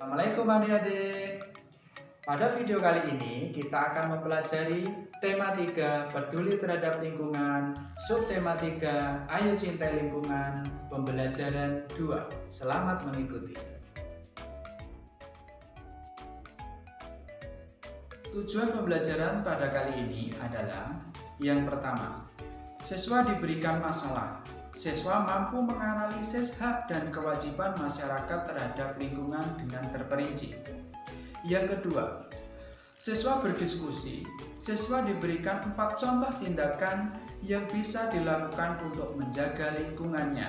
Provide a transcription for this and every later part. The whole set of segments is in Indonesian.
Assalamualaikum adik-adik. Pada video kali ini kita akan mempelajari tema 3 peduli terhadap lingkungan, subtema 3 ayo cintai lingkungan, pembelajaran 2. Selamat mengikuti. Tujuan pembelajaran pada kali ini adalah yang pertama, siswa diberikan masalah. Siswa mampu menganalisis hak dan kewajiban masyarakat terhadap lingkungan dengan terperinci. Yang kedua, siswa berdiskusi. Siswa diberikan 4 contoh tindakan yang bisa dilakukan untuk menjaga lingkungannya.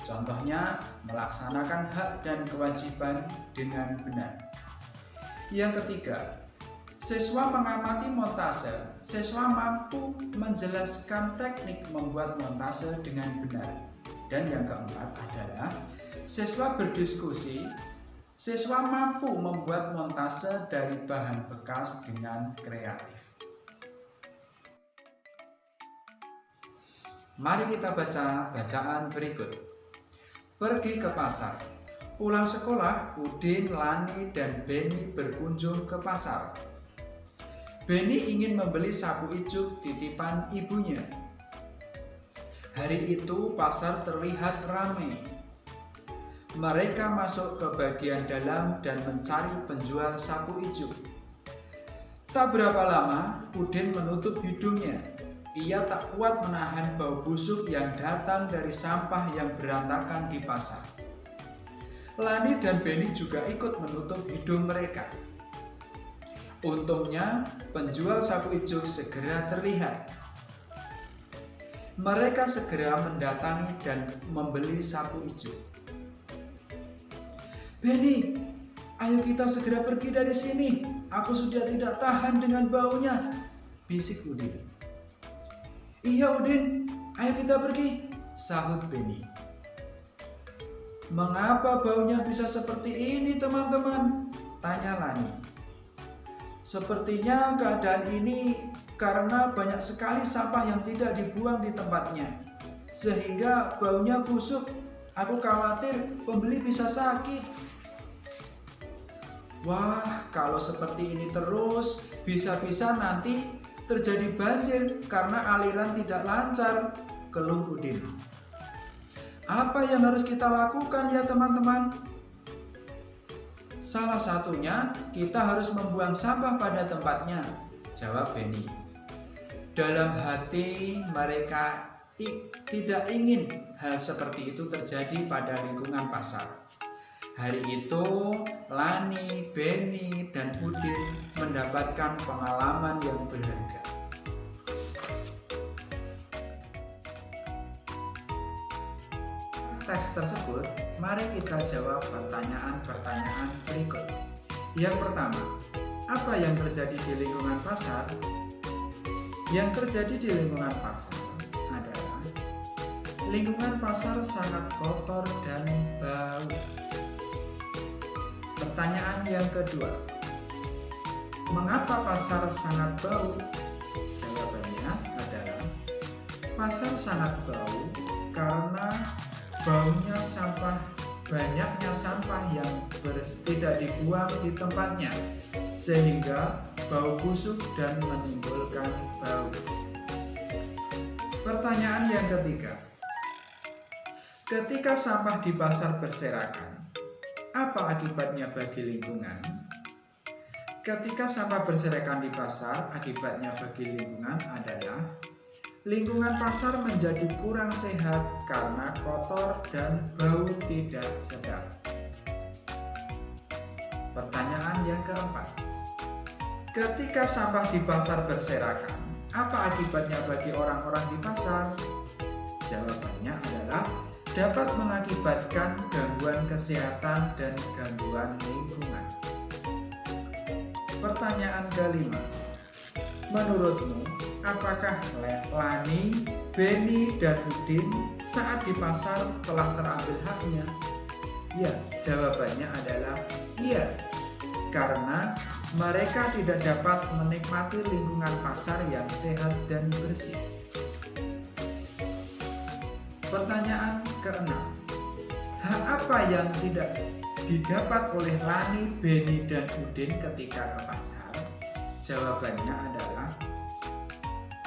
Contohnya, melaksanakan hak dan kewajiban dengan benar. Yang ketiga, siswa mengamati montase. Siswa mampu menjelaskan teknik membuat montase dengan benar. Dan yang keempat adalah siswa berdiskusi. Siswa mampu membuat montase dari bahan bekas dengan kreatif. Mari kita baca bacaan berikut. Pergi ke pasar. Pulang sekolah, Udin, Lani, dan Beni berkunjung ke pasar. Beni ingin membeli sapu ijuk titipan ibunya. Hari itu pasar terlihat ramai. Mereka masuk ke bagian dalam dan mencari penjual sapu ijuk. Tak berapa lama, Udin menutup hidungnya. Ia tak kuat menahan bau busuk yang datang dari sampah yang berantakan di pasar. Lani dan Beni juga ikut menutup hidung mereka. Untungnya, penjual sapu ijuk segera terlihat. Mereka segera mendatangi dan membeli sapu ijuk. Beni, ayo kita segera pergi dari sini. Aku sudah tidak tahan dengan baunya, bisik Udin. Iya Udin, ayo kita pergi, sahut Beni. Mengapa baunya bisa seperti ini teman-teman? Tanya Lani. Sepertinya keadaan ini karena banyak sekali sampah yang tidak dibuang di tempatnya, sehingga baunya busuk. Aku khawatir pembeli bisa sakit. Wah, kalau seperti ini terus, bisa-bisa nanti terjadi banjir karena aliran tidak lancar, keluh Udin. Apa yang harus kita lakukan ya teman-teman? Salah satunya, kita harus membuang sampah pada tempatnya, jawab Beni. Dalam hati mereka tidak ingin hal seperti itu terjadi pada lingkungan pasar. Hari itu, Lani, Beni, dan Udin mendapatkan pengalaman yang berharga. Teks tersebut, mari kita jawab pertanyaan-pertanyaan berikut. Yang pertama, apa yang terjadi di lingkungan pasar? Yang terjadi di lingkungan pasar adalah lingkungan pasar sangat kotor dan bau. Pertanyaan yang kedua, mengapa pasar sangat bau? Jawabannya adalah pasar sangat bau karena banyaknya sampah yang tidak dibuang di tempatnya, sehingga bau busuk dan menimbulkan bau. Pertanyaan yang ketiga, ketika sampah di pasar berserakan, apa akibatnya bagi lingkungan? Ketika sampah berserakan di pasar, akibatnya bagi lingkungan adalah lingkungan pasar menjadi kurang sehat karena kotor dan bau tidak sedap. Pertanyaan yang keempat, ketika sampah di pasar berserakan, apa akibatnya bagi orang-orang di pasar? Jawabannya adalah dapat mengakibatkan gangguan kesehatan dan gangguan lingkungan. Pertanyaan kelima, menurutmu apakah Lani, Beni, dan Udin saat di pasar telah terambil haknya? Ya, jawabannya adalah iya, karena mereka tidak dapat menikmati lingkungan pasar yang sehat dan bersih. Pertanyaan keenam, hak apa yang tidak didapat oleh Lani, Beni, dan Udin ketika ke pasar? Jawabannya adalah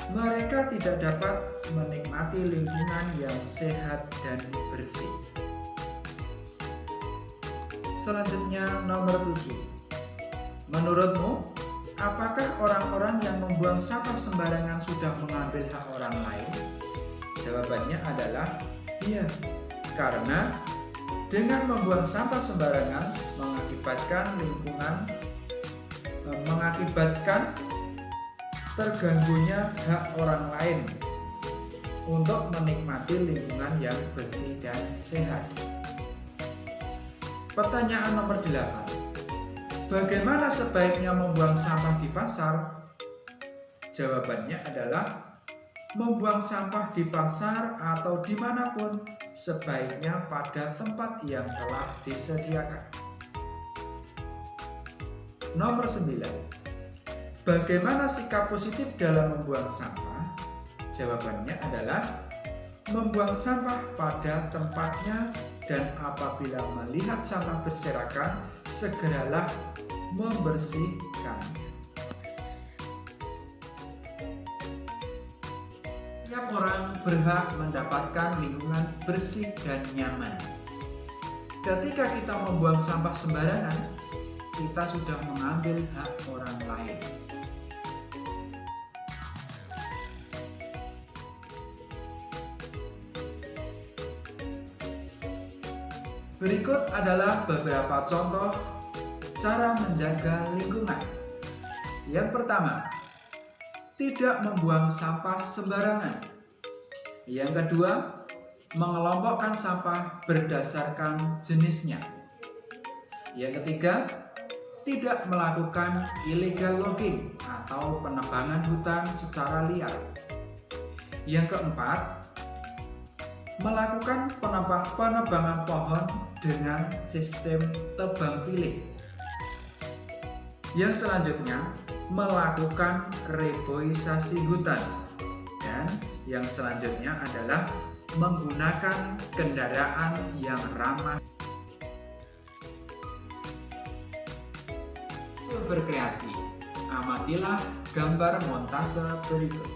mereka tidak dapat menikmati lingkungan yang sehat dan bersih. Selanjutnya nomor 7. Menurutmu, apakah orang-orang yang membuang sampah sembarangan sudah mengambil hak orang lain? Jawabannya adalah iya, karena dengan membuang sampah sembarangan mengakibatkan terganggunya hak orang lain untuk menikmati lingkungan yang bersih dan sehat. Pertanyaan nomor 8. Bagaimana sebaiknya membuang sampah di pasar? Jawabannya adalah membuang sampah di pasar atau dimanapun sebaiknya pada tempat yang telah disediakan. Nomor 9. Bagaimana sikap positif dalam membuang sampah? Jawabannya adalah membuang sampah pada tempatnya dan apabila melihat sampah berserakan, segeralah membersihkannya. Setiap orang berhak mendapatkan lingkungan bersih dan nyaman. Ketika kita membuang sampah sembarangan, kita sudah mengambil hak orang lain. Berikut adalah beberapa contoh cara menjaga lingkungan. Yang pertama, tidak membuang sampah sembarangan. Yang kedua, mengelompokkan sampah berdasarkan jenisnya. Yang ketiga, tidak melakukan illegal logging atau penebangan hutan secara liar. Yang keempat, melakukan penebangan pohon dengan sistem tebang pilih. Yang selanjutnya, melakukan reboisasi hutan. Dan yang selanjutnya adalah menggunakan kendaraan yang ramah. Berkreasi, amatilah gambar montase berikut.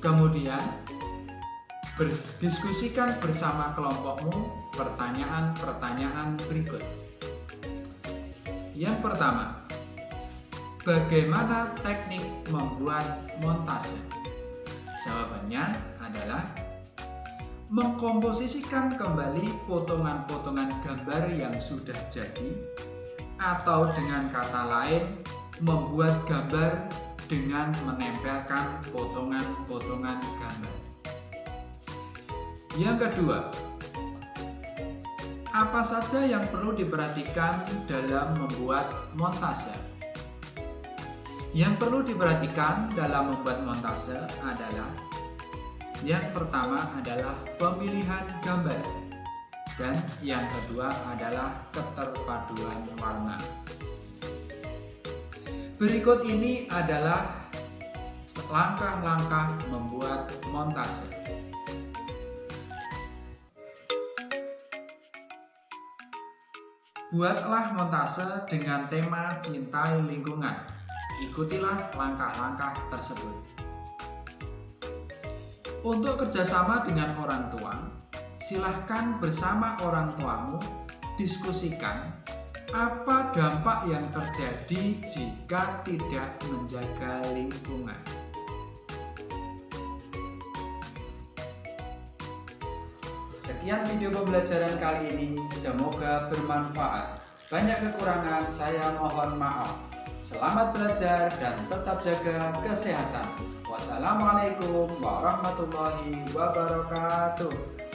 Kemudian, diskusikan bersama kelompokmu pertanyaan-pertanyaan berikut. Yang pertama, bagaimana teknik membuat montase? Jawabannya adalah mengkomposisikan kembali potongan-potongan gambar yang sudah jadi, atau dengan kata lain, membuat gambar dengan menempelkan potongan-potongan gambar. Yang kedua, apa saja yang perlu diperhatikan dalam membuat montase? Yang perlu diperhatikan dalam membuat montase adalah yang pertama adalah pemilihan gambar dan yang kedua adalah keterpaduan warna. Berikut ini adalah langkah-langkah membuat montase. Buatlah montase dengan tema cintai lingkungan. Ikutilah langkah-langkah tersebut. Untuk kerjasama dengan orang tua, silahkan bersama orang tuamu diskusikan apa dampak yang terjadi jika tidak menjaga lingkungan. Sekian video pembelajaran kali ini, semoga bermanfaat. Banyak kekurangan, saya mohon maaf. Selamat belajar dan tetap jaga kesehatan. Wassalamualaikum warahmatullahi wabarakatuh.